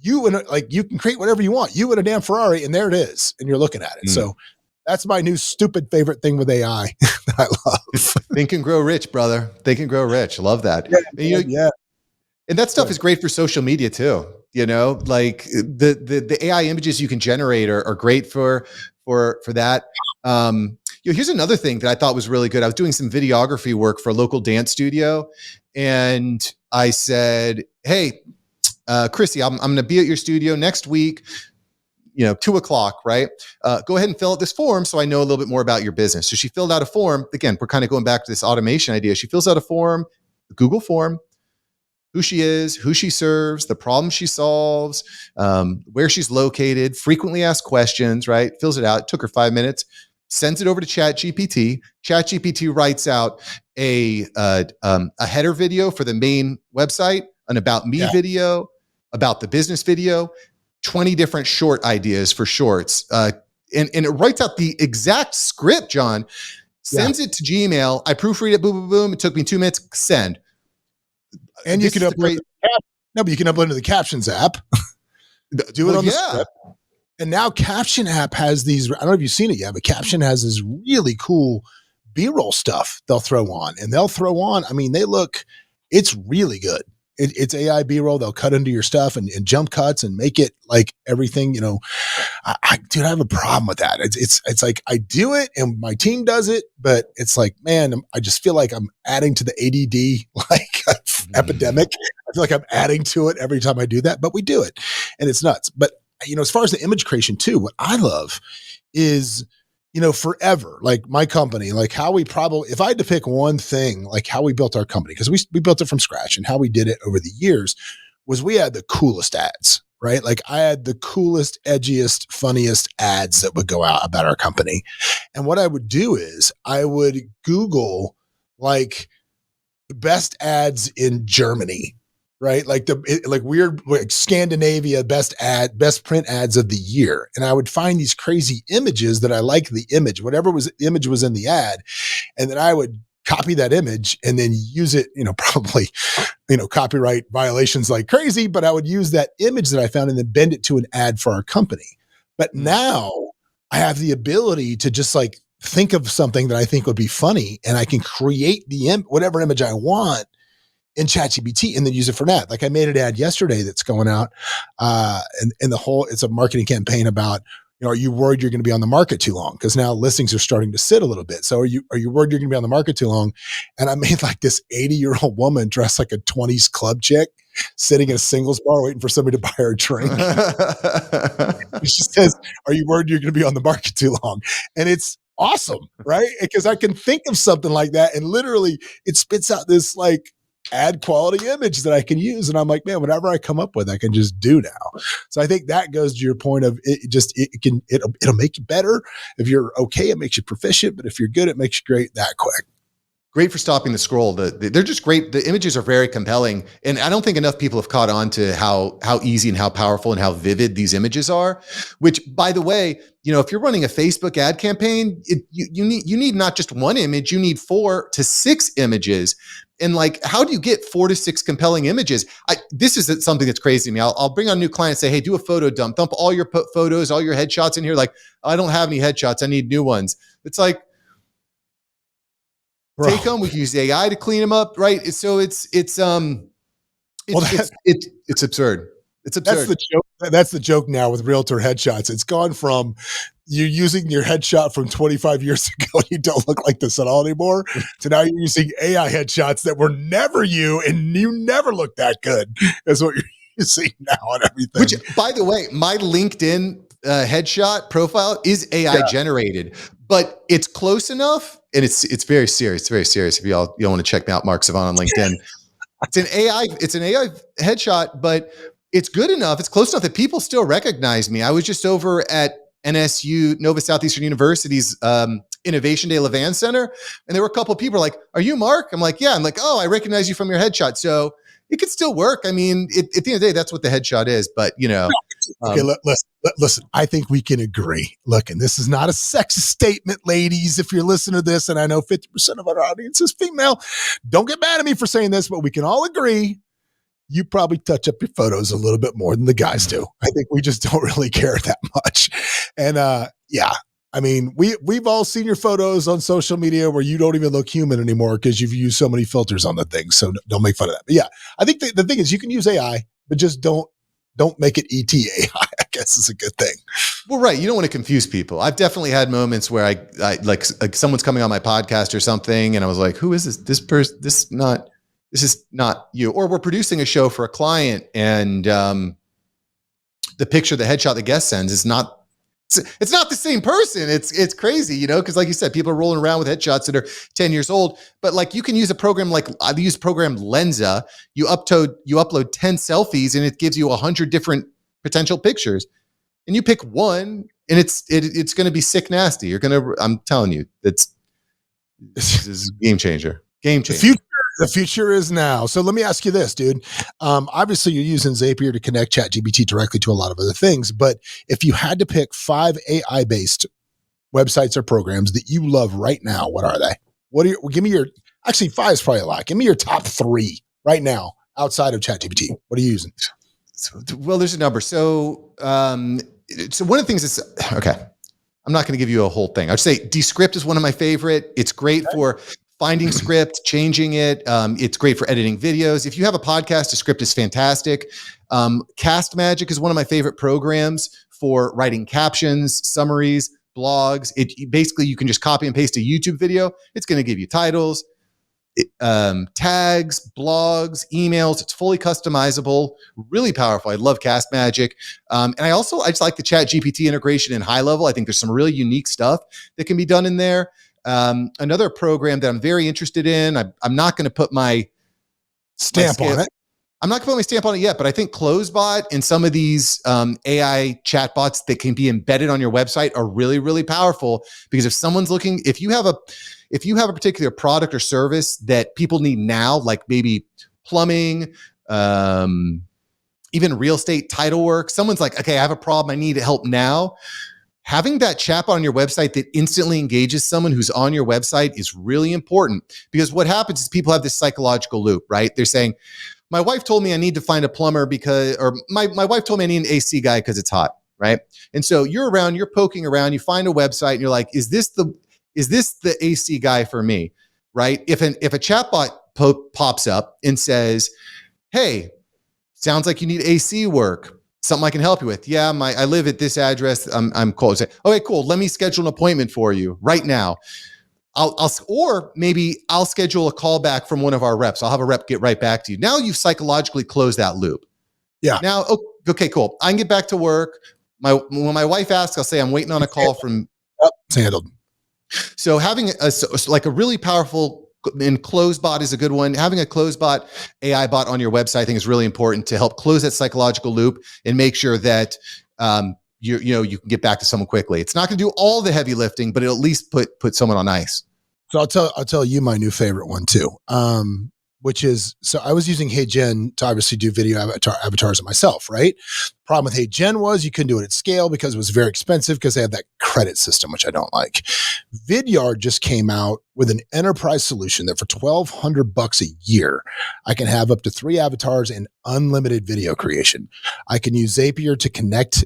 you can create whatever you want. You and a damn Ferrari, and there it is, and you're looking at it. So that's my new stupid favorite thing with AI that I love.
Think and grow rich, brother. Think and grow rich. Love that.
Yeah,
and that stuff is great for social media too. You know, like the AI images you can generate are great for that. Here's another thing that I thought was really good. I was doing some videography work for a local dance studio, and I said, "Hey, Chrissy, I'm going to be at your studio next week, 2:00, right? Go ahead and fill out this form so I know a little bit more about your business." So she filled out a form. Again, we're kind of going back to this automation idea. She fills out a form, a Google form, who she is, who she serves, the problem she solves, where she's located, frequently asked questions, right? Fills it out. It took her 5 minutes, sends it over to Chat GPT. Chat GPT writes out a header video for the main website, an about me video, about the business video, 20 different short ideas for shorts. And it writes out the exact script, John, sends it to Gmail. I proofread it, boom, boom, boom. It took me 2 minutes, send.
And you can upload but you can upload to the Captions app. Do it on the script. And now Caption app has these, I don't know if you've seen it yet, but Caption has this really cool B-roll stuff they'll throw on. And it's really good. It's AI B-roll. They'll cut into your stuff and jump cuts and make it like everything, dude, I have a problem with that. It's like I do it and my team does it, but it's like, man, I just feel like I'm adding to the ADD epidemic. I feel like I'm adding to it every time I do that, but we do it and it's nuts. But, as far as the image creation too, what I love is, forever, like my company, like how we if I had to pick one thing, like how we built our company, because we built it from scratch and how we did it over the years was we had the coolest ads, right? Like I had the coolest, edgiest, funniest ads that would go out about our company. And what I would do is I would Google like best ads in Germany, right? Like weird, like Scandinavia, best print ads of the year. And I would find these crazy images that I like the image, whatever image was in the ad. And then I would copy that image and then use it, probably, copyright violations like crazy, but I would use that image that I found and then bend it to an ad for our company. But now I have the ability to just like think of something that I think would be funny and I can create whatever image I want in ChatGPT and then use it for an ad. Like I made an ad yesterday that's going out and it's a marketing campaign about, are you worried you're going to be on the market too long? Because now listings are starting to sit a little bit. So are you worried you're going to be on the market too long? And I made like this 80-year-old woman dressed like a 20s club chick sitting in a singles bar waiting for somebody to buy her a drink. She says, are you worried you're going to be on the market too long? And it's awesome, right? Because I can think of something like that and literally it spits out this like ad quality image that I can use. And I'm like, man, whatever I come up with, I can just do now. So I think that goes to your point of it'll make you better. If you're okay, it makes you proficient, but if you're good, it makes you great that quick.
Great for stopping the scroll. They're just great. The images are very compelling. And I don't think enough people have caught on to how easy and how powerful and how vivid these images are, which, by the way, if you're running a Facebook ad campaign, you need not just one image, you need 4 to 6 images. And like, how do you get 4 to 6 compelling images? This is something that's crazy to me. I'll bring on a new client and say, hey, do a photo dump all your photos, all your headshots in here. Like, I don't have any headshots. I need new ones. It's like, bro, take them. We can use AI to clean them up, right? So it's absurd. It's absurd.
That's the joke. That's the joke now with realtor headshots. It's gone from you using your headshot from 25 years ago. You don't look like this at all anymore. To now you're using AI headshots that were never you, and you never look that good. That's what you're using now on everything.
Which, by the way, my LinkedIn headshot profile is AI generated, but it's close enough, and it's very serious. It's very serious. If y'all want to check me out, Mark Savant on LinkedIn. It's an AI headshot, but it's good enough. It's close enough that people still recognize me. I was just over at NSU, Nova Southeastern University's Innovation Day Levan Center, and there were a couple of people like, "Are you Mark?" I'm like, "Yeah." I'm like, "Oh, I recognize you from your headshot." So it could still work. I mean, at the end of the day, that's what the headshot is. But
okay, listen. I think we can agree. Look, and this is not a sexist statement, ladies. If you're listening to this, and I know 50% of our audience is female, don't get mad at me for saying this, but we can all agree you probably touch up your photos a little bit more than the guys do. I think we just don't really care that much. And I mean, we've all seen your photos on social media where you don't even look human anymore because you've used so many filters on the thing. So don't make fun of that. But yeah, I think the thing is you can use AI, but just don't make it ET AI, I guess is a good thing.
Well, right. You don't want to confuse people. I've definitely had moments where I like someone's coming on my podcast or something, and I was like, who is this? This person, this is not you. Or we're producing a show for a client, and the picture, the headshot the guest sends is not, it's not the same person. It's crazy, because like you said, people are rolling around with headshots that are 10 years old. But like, you can use a program like I use program Lensa. You upload 10 selfies, and it gives you 100 different potential pictures, and you pick one, and it's going to be sick nasty. I'm telling you, this is a game changer. Game changer.
The future is now. So let me ask you this, dude. Obviously, you're using Zapier to connect ChatGPT directly to a lot of other things. But if you had to pick 5 AI-based websites or programs that you love right now, what are they? Give me your, actually 5 is probably a lot. Give me your top 3 right now outside of ChatGPT. What are you using?
Well, there's a number. So one of the things is, okay, I'm not going to give you a whole thing. I'd say Descript is one of my favorite. It's great for finding script, changing it. It's great for editing videos. If you have a podcast, Descript is fantastic. Cast Magic is one of my favorite programs for writing captions, summaries, blogs. Basically, you can just copy and paste a YouTube video. It's going to give you titles, tags, blogs, emails. It's fully customizable, really powerful. I love Cast Magic. And I just like the ChatGPT integration in high level. I think there's some really unique stuff that can be done in there. Another program that I'm very interested in, I'm not going to put my
stamp on it.
I'm not going to put my stamp on it yet, but I think Closebot and some of these AI chatbots that can be embedded on your website are really, really powerful, because if someone's looking, if you have a particular product or service that people need now, like maybe plumbing, even real estate, title work, someone's like, okay, I have a problem, I need help now. Having that chatbot on your website that instantly engages someone who's on your website is really important, because what happens is people have this psychological loop, right? They're saying, my wife told me I need to find a plumber or my wife told me I need an AC guy because it's hot, right? And so you're poking around, you find a website, and you're like, is this the AC guy for me, right? If a chatbot pops up and says, hey, sounds like you need AC work, something I can help you with. Yeah, I live at this address. I'm cold. Say, okay, cool. Let me schedule an appointment for you right now. Or maybe I'll schedule a call back from one of our reps. I'll have a rep get right back to you. Now you've psychologically closed that loop.
Yeah.
Now, okay, cool. I can get back to work. When my wife asks, I'll say I'm waiting on a call from.
It's handled.
So having a really powerful, and Closebot is a good one. Having a Closebot AI bot on your website, I think, is really important to help close that psychological loop and make sure that you can get back to someone quickly. It's not going to do all the heavy lifting, but it'll at least put someone on ice.
So I'll tell you my new favorite one too. Which is, so I was using HeyGen to obviously do video avatars of myself, right? Problem with HeyGen was you couldn't do it at scale because it was very expensive because they have that credit system, which I don't like. Vidyard just came out with an enterprise solution that for $1,200 a year, I can have up to 3 avatars and unlimited video creation. I can use Zapier to connect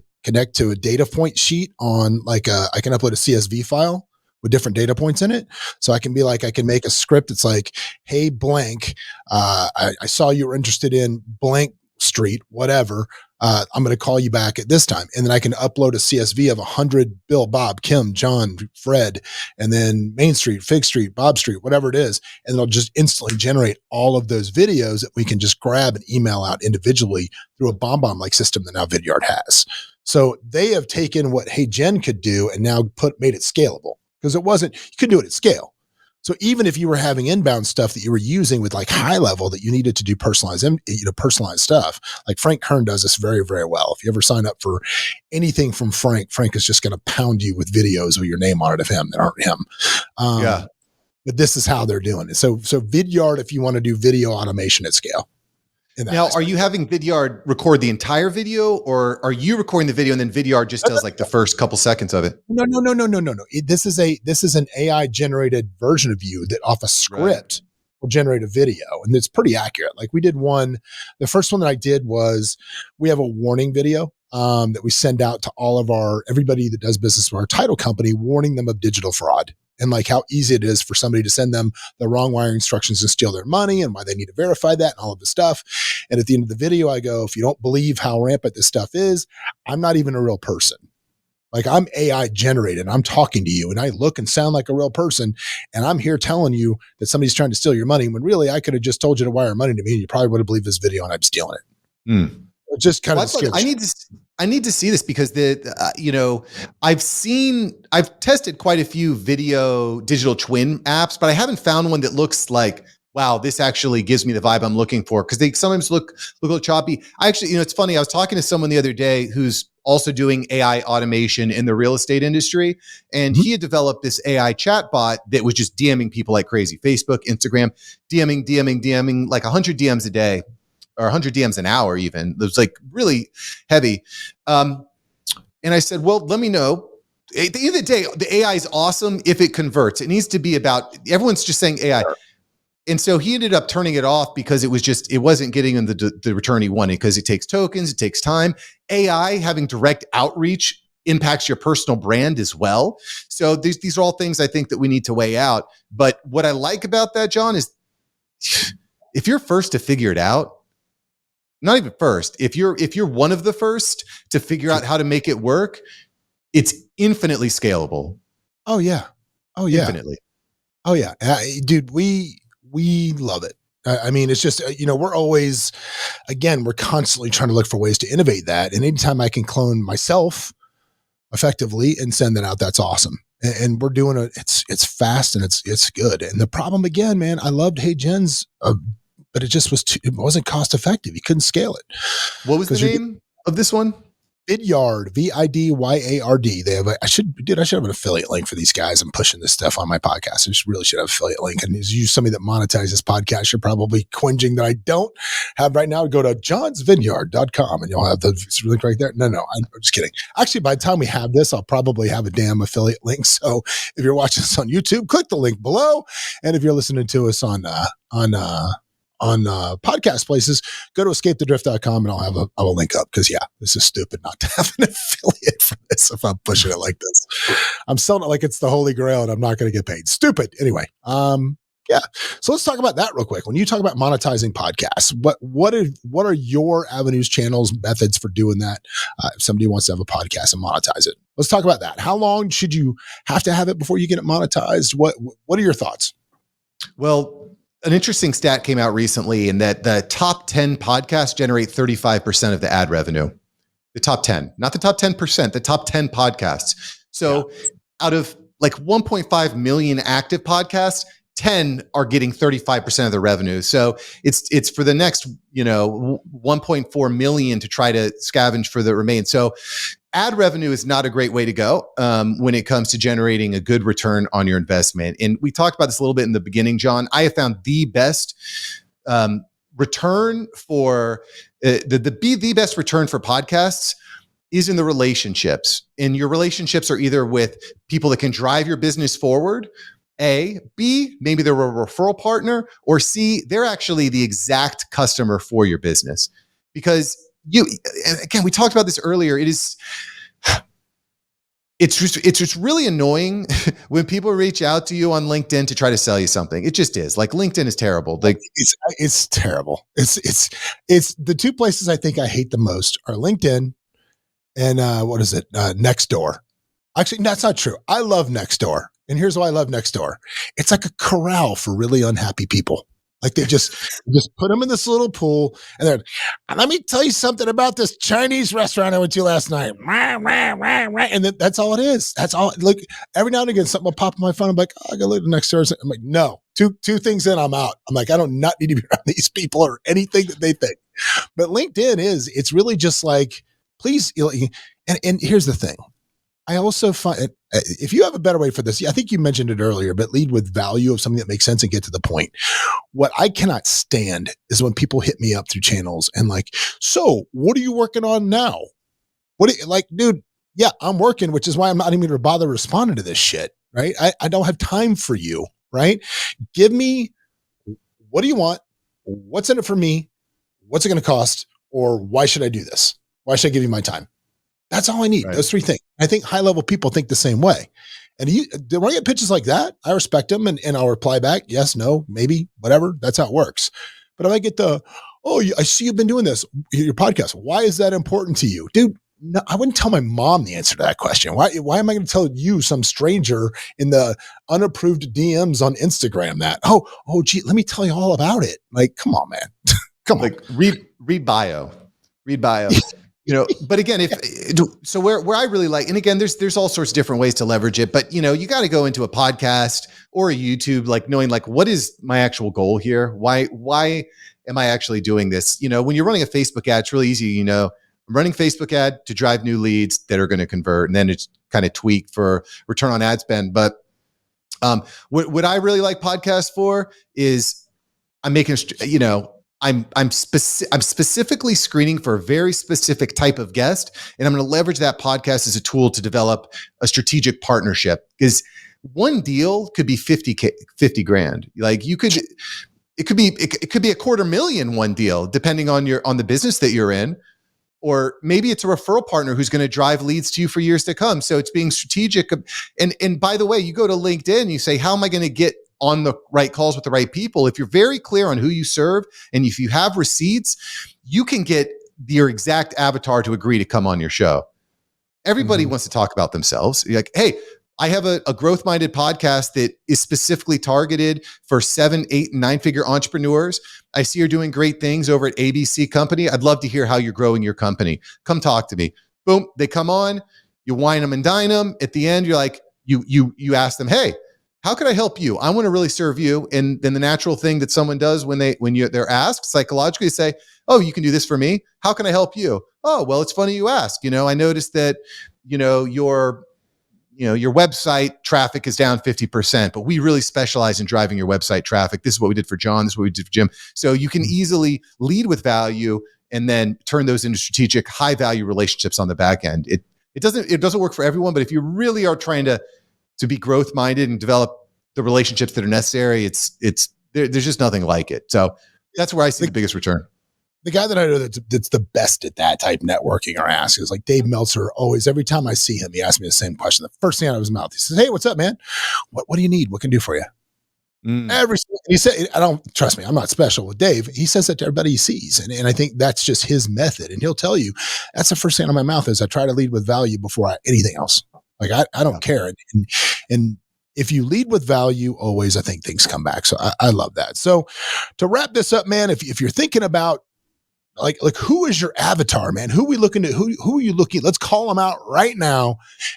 to a data point sheet on I can upload a CSV file with different data points in it. So I can be like, I can make a script. It's like, hey, blank, I saw you were interested in blank street, whatever. I'm going to call you back at this time. And then I can upload a CSV of 100 Bill, Bob, Kim, John, Fred, and then Main Street, Fig Street, Bob Street, whatever it is. And it'll just instantly generate all of those videos that we can just grab and email out individually through a BombBomb-like system that now Vidyard has. So they have taken what HeyGen could do and now made it scalable. Because you couldn't do it at scale. So even if you were having inbound stuff that you were using with like high level that you needed to do personalized stuff, like Frank Kern does this very, very well. If you ever sign up for anything from Frank is just going to pound you with videos with your name on it of him that aren't him. But this is how they're doing it. So Vidyard, if you want to do video automation at scale.
Now, are you having Vidyard record the entire video, or are you recording the video and then Vidyard just does like the first couple seconds of it?
No. This is an AI generated version of you that off a script will generate a video, and it's pretty accurate. Like we did one, the first one that I did was we have a warning video that we send out to everybody that does business with our title company, warning them of digital fraud. And like how easy it is for somebody to send them the wrong wiring instructions and steal their money and why they need to verify that and all of the stuff. And at the end of the video, I go, if you don't believe how rampant this stuff is, I'm not even a real person. Like I'm AI generated. I'm talking to you and I look and sound like a real person. And I'm here telling you that somebody's trying to steal your money when really I could have just told you to wire money to me and you probably would have believed this video and I'm stealing it.
Mm.
It's just kind of
I need to see this because I've tested quite a few video digital twin apps, but I haven't found one that looks like, wow, this actually gives me the vibe I'm looking for. Cause they sometimes look a little choppy. I actually, it's funny. I was talking to someone the other day who's also doing AI automation in the real estate industry. And he had developed this AI chatbot that was just DMing people like crazy. Facebook, Instagram, DMing, like 100 DMs a day. Or 100 DMs an hour even. It was like really heavy. And I said, well, let me know. At the end of the day, the AI is awesome if it converts. It needs to be about, everyone's just saying AI. Sure. And so he ended up turning it off because it wasn't getting him the return he wanted because it takes tokens, it takes time. AI having direct outreach impacts your personal brand as well. So these are all things I think that we need to weigh out. But what I like about that, John, is if you're first to figure it out, not even first. If you're one of the first to figure out how to make it work, it's infinitely scalable.
Oh yeah.
Infinitely.
Oh yeah, dude. We love it. I mean, it's just we're always, we're constantly trying to look for ways to innovate that. And anytime I can clone myself effectively and send that out, that's awesome. And we're doing it. It's fast and it's good. And the problem again, man, I loved HeyGen's. But it just it wasn't cost effective. You couldn't scale it.
What was the name of this one?
Vidyard, Vidyard. They have I should have an affiliate link for these guys. I'm pushing this stuff on my podcast. I just really should have an affiliate link. And as you, somebody that monetizes this podcast, you're probably cringing that I don't have right now. Go to johnsvineyard.com and you'll have the link right there. No, I'm just kidding. Actually, by the time we have this, I'll probably have a damn affiliate link. So if you're watching this on YouTube, click the link below. And if you're listening to us on podcast places, go to escapethedrift.com and I'll have a link up because this is stupid not to have an affiliate for this if I'm pushing it like this. I'm selling it like it's the holy grail and I'm not going to get paid. Stupid. Anyway, so let's talk about that real quick. When you talk about monetizing podcasts, what are your avenues, channels, methods for doing that? If somebody wants to have a podcast and monetize it, let's talk about that. How long should you have to have it before you get it monetized? What are your thoughts?
Well, an interesting stat came out recently in that the top 10 podcasts generate 35% of the ad revenue. The top 10, not the top 10%, the top 10 podcasts. So out of like 1.5 million active podcasts, 10 are getting 35% of the revenue. So it's for the next, 1.4 million to try to scavenge for the remain. So ad revenue is not a great way to go when it comes to generating a good return on your investment. And we talked about this a little bit in the beginning, John. I have found the best return for the best return for podcasts is in the relationships. And your relationships are either with people that can drive your business forward, A, B, maybe they're a referral partner, or C, they're actually the exact customer for your business. Because again, we talked about this earlier. It's just really annoying when people reach out to you on LinkedIn to try to sell you something. It just is. Like, LinkedIn is terrible. Like,
it's terrible. It's the two places I think I hate the most are LinkedIn and Nextdoor. Actually, that's not true. I love Nextdoor. And here's why I love Nextdoor. It's like a corral for really unhappy people. Like they just put them in this little pool and they're, let me tell you something about this Chinese restaurant I went to last night. And that's all it is. That's all. Like every now and again, something will pop on my phone. I'm like, I gotta look at Nextdoor. I'm like, no, two things in, I'm out. I'm like, I don't not need to be around these people or anything that they think. But LinkedIn it's really just like, please. And here's the thing. I also find if you have a better way for this, I think you mentioned it earlier, but lead with value of something that makes sense and get to the point. What I cannot stand is when people hit me up through channels and like, so what are you working on now? Dude, yeah, I'm working, which is why I'm not even going to bother responding to this shit, right? I don't have time for you, right? Give me, what do you want? What's in it for me? What's it going to cost? Or why should I do this? Why should I give you my time? That's all I need. Right. Those three things. I think high level people think the same way. And when I get pitches like that, I respect them and I'll reply back. Yes, no, maybe, whatever. That's how it works. But if I get I see you've been doing this, your podcast. Why is that important to you? Dude, no, I wouldn't tell my mom the answer to that question. Why am I going to tell you, some stranger in the unapproved DMs on Instagram that, gee, let me tell you all about it. Like, come on, man. Come on.
Read bio. But again, where I really like, and again, there's all sorts of different ways to leverage it, but you got to go into a podcast or a YouTube, like knowing like, what is my actual goal here? Why am I actually doing this? When you're running a Facebook ad, it's really easy. I'm running Facebook ad to drive new leads that are going to convert. And then it's kind of tweak for return on ad spend. But what I really like podcasts for is I'm making, I'm specifically screening for a very specific type of guest, and I'm going to leverage that podcast as a tool to develop a strategic partnership. Because one deal could be 50 grand. Like it could be $250,000 one deal, depending on the business that you're in, or maybe it's a referral partner who's going to drive leads to you for years to come. So it's being strategic. And by the way, you go to LinkedIn, you say, how am I going to get on the right calls with the right people? If you're very clear on who you serve and if you have receipts, you can get your exact avatar to agree to come on your show. Everybody wants to talk about themselves. You're like, hey, I have a growth-minded podcast that is specifically targeted for 7, 8, and 9-figure entrepreneurs. I see you're doing great things over at ABC Company. I'd love to hear how you're growing your company. Come talk to me. Boom, they come on, you wine them and dine them. At the end, you're like, you ask them, hey, how can I help you? I want to really serve you. And then the natural thing that someone does when they're asked psychologically, say, oh, you can do this for me. How can I help you? Oh, well, it's funny you ask. I noticed that, your website traffic is down 50%, but we really specialize in driving your website traffic. This is what we did for John. This is what we did for Jim. So you can easily lead with value and then turn those into strategic, high value relationships on the back end. It doesn't work for everyone, but if you really are trying to be growth minded and develop the relationships that are necessary, there's just nothing like it. So that's where I see the biggest return.
The guy that I know that's the best at that type of networking or ask is like Dave Meltzer. Always, every time I see him, he asks me the same question. The first thing out of his mouth, he says, hey, what's up, man? What do you need? What can I do for you? He said, trust me, I'm not special with Dave. He says that to everybody he sees. And I think that's just his method. And he'll tell you, that's the first thing out of my mouth is I try to lead with value before anything else. Like I don't care. And if you lead with value, always, I think things come back. So I love that. So to wrap this up, man, if you're thinking about like who is your avatar, man? Who are we looking to? Who are you looking? Let's call them out right now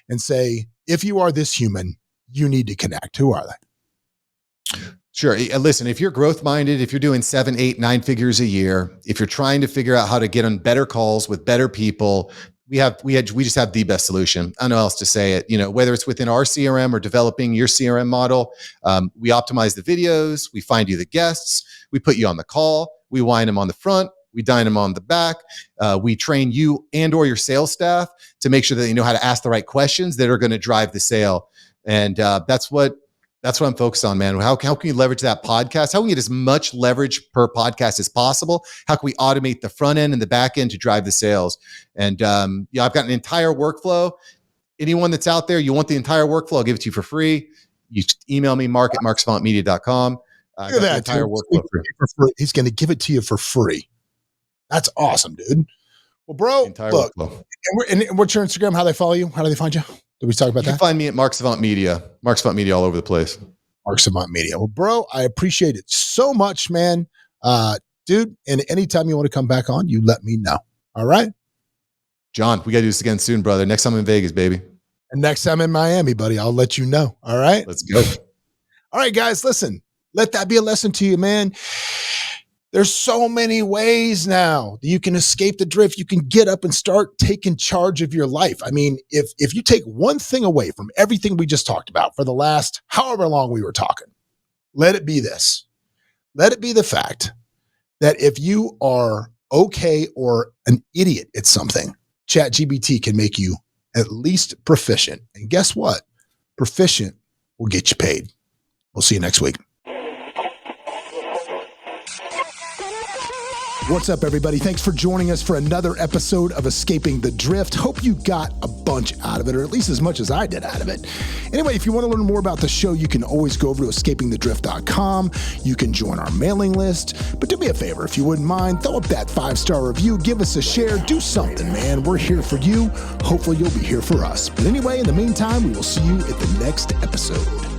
and say, if you are this human, you need to connect. Who are they?
Sure. Listen, if you're growth minded, if you're doing 7, 8, 9 figures a year, if you're trying to figure out how to get on better calls with better people, we just have the best solution. I don't know how else to say it. Whether it's within our CRM or developing your CRM model, we optimize the videos, we find you the guests, we put you on the call, we wind them on the front, we dine them on the back. We train you and or your sales staff to make sure that you know how to ask the right questions that are going to drive the sale. And that's what I'm focused on, man. How can we leverage that podcast? How can we get as much leverage per podcast as possible? How can we automate the front end and the back end to drive the sales? And I've got an entire workflow. Anyone that's out there, you want the entire workflow, I'll give it to you for free. You email me, mark@marksavantmedia.com.
Look at that,
entire workflow for free.
He's going to give it to you for free. That's awesome, dude. Well, bro, look, and what's your Instagram? How they follow you? How do they find you? Did we talk about that?
You can find me at Mark Savant Media. Mark Savant Media all over the place.
Mark Savant Media. Well, bro, I appreciate it so much, man. Dude, and anytime you want to come back on, you let me know. All right?
John, we got to do this again soon, brother. Next time in Vegas, baby.
And next time in Miami, buddy, I'll let you know. All right?
Let's go.
All right, guys, listen. Let that be a lesson to you, man. There's so many ways now that you can escape the drift. You can get up and start taking charge of your life. I mean, if you take one thing away from everything we just talked about for the last however long we were talking, let it be this. Let it be the fact that if you are okay or an idiot at something, ChatGPT can make you at least proficient. And guess what? Proficient will get you paid. We'll see you next week. What's up, everybody? Thanks for joining us for another episode of Escaping the Drift. Hope you got a bunch out of it, or at least as much as I did out of it. Anyway, if you want to learn more about the show, you can always go over to escapingthedrift.com. You can join our mailing list. But do me a favor, if you wouldn't mind, throw up that 5-star review, give us a share, do something, man. We're here for you. Hopefully you'll be here for us. But anyway, in the meantime, we will see you at the next episode.